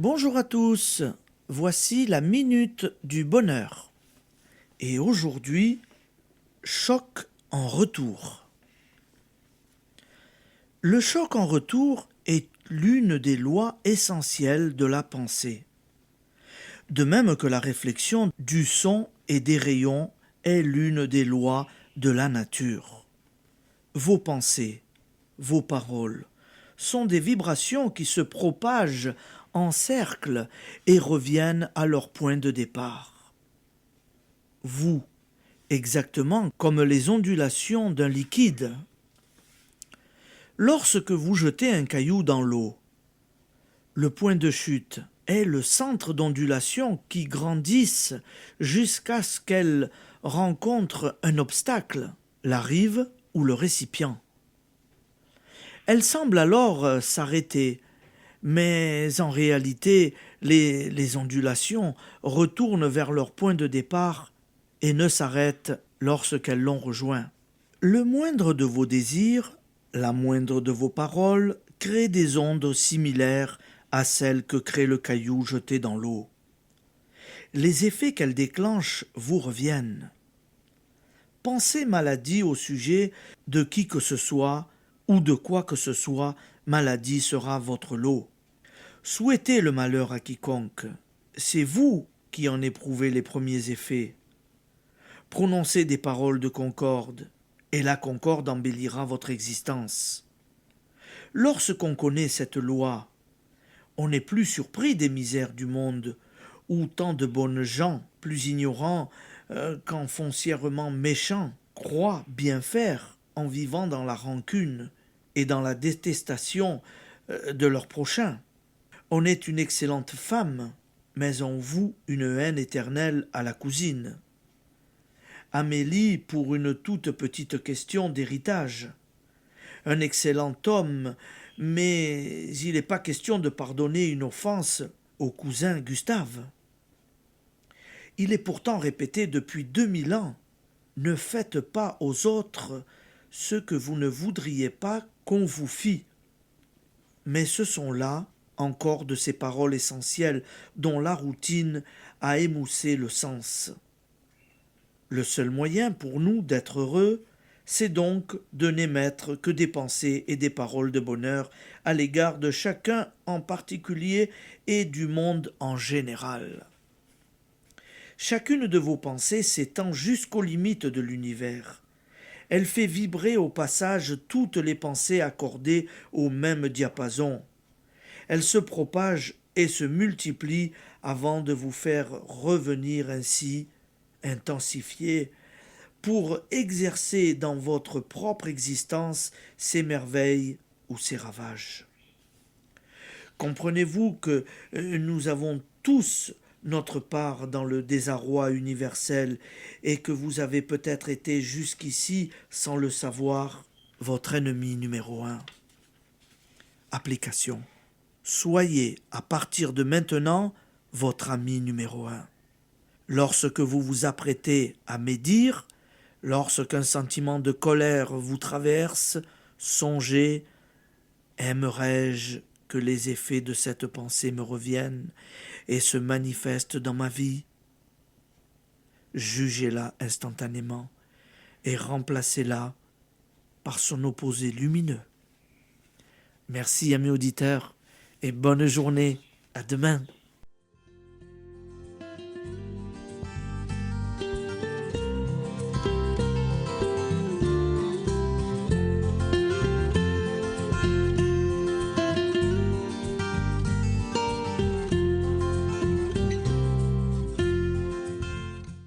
Bonjour à tous, voici la minute du bonheur. Et aujourd'hui, choc en retour. Le choc en retour est l'une des lois essentielles de la pensée. De même que la réflexion du son et des rayons est l'une des lois de la nature. Vos pensées, vos paroles, sont des vibrations qui se propagent en cercle et reviennent à leur point de départ. Vous, exactement comme les ondulations d'un liquide. Lorsque vous jetez un caillou dans l'eau, le point de chute est le centre d'ondulation qui grandissent jusqu'à ce qu'elle rencontre un obstacle, la rive ou le récipient. Elle semble alors s'arrêter, mais en réalité, les ondulations retournent vers leur point de départ et ne s'arrêtent lorsqu'elles l'ont rejoint. Le moindre de vos désirs, la moindre de vos paroles, crée des ondes similaires à celles que crée le caillou jeté dans l'eau. Les effets qu'elles déclenchent vous reviennent. Pensez maladie au sujet de qui que ce soit ou de quoi que ce soit, maladie sera votre lot. Souhaitez le malheur à quiconque, c'est vous qui en éprouvez les premiers effets. Prononcez des paroles de concorde, et la concorde embellira votre existence. Lorsqu'on connaît cette loi, on n'est plus surpris des misères du monde, où tant de bonnes gens, plus ignorants qu'en foncièrement méchants, croient bien faire en vivant dans la rancune et dans la détestation de leur prochain. On est une excellente femme, mais on voue une haine éternelle à la cousine. Amélie pour une toute petite question d'héritage. Un excellent homme, mais il n'est pas question de pardonner une offense au cousin Gustave. Il est pourtant répété depuis 2000 ans, ne faites pas aux autres ce que vous ne voudriez pas qu'on vous fît. Mais ce sont là encore de ces paroles essentielles dont la routine a émoussé le sens. Le seul moyen pour nous d'être heureux, c'est donc de n'émettre que des pensées et des paroles de bonheur à l'égard de chacun en particulier et du monde en général. Chacune de vos pensées s'étend jusqu'aux limites de l'univers. Elle fait vibrer au passage toutes les pensées accordées au même diapason. Elle se propage et se multiplie avant de vous faire revenir ainsi, intensifiée, pour exercer dans votre propre existence ses merveilles ou ses ravages. Comprenez-vous que nous avons tous notre part dans le désarroi universel et que vous avez peut-être été jusqu'ici, sans le savoir, votre ennemi numéro 1. Application. Soyez, à partir de maintenant, votre ami numéro 1. Lorsque vous vous apprêtez à médire, lorsqu'un sentiment de colère vous traverse, songez « Aimerais-je que les effets de cette pensée me reviennent et se manifestent dans ma vie ?» Jugez-la instantanément et remplacez-la par son opposé lumineux. Merci amis auditeurs et bonne journée. À demain.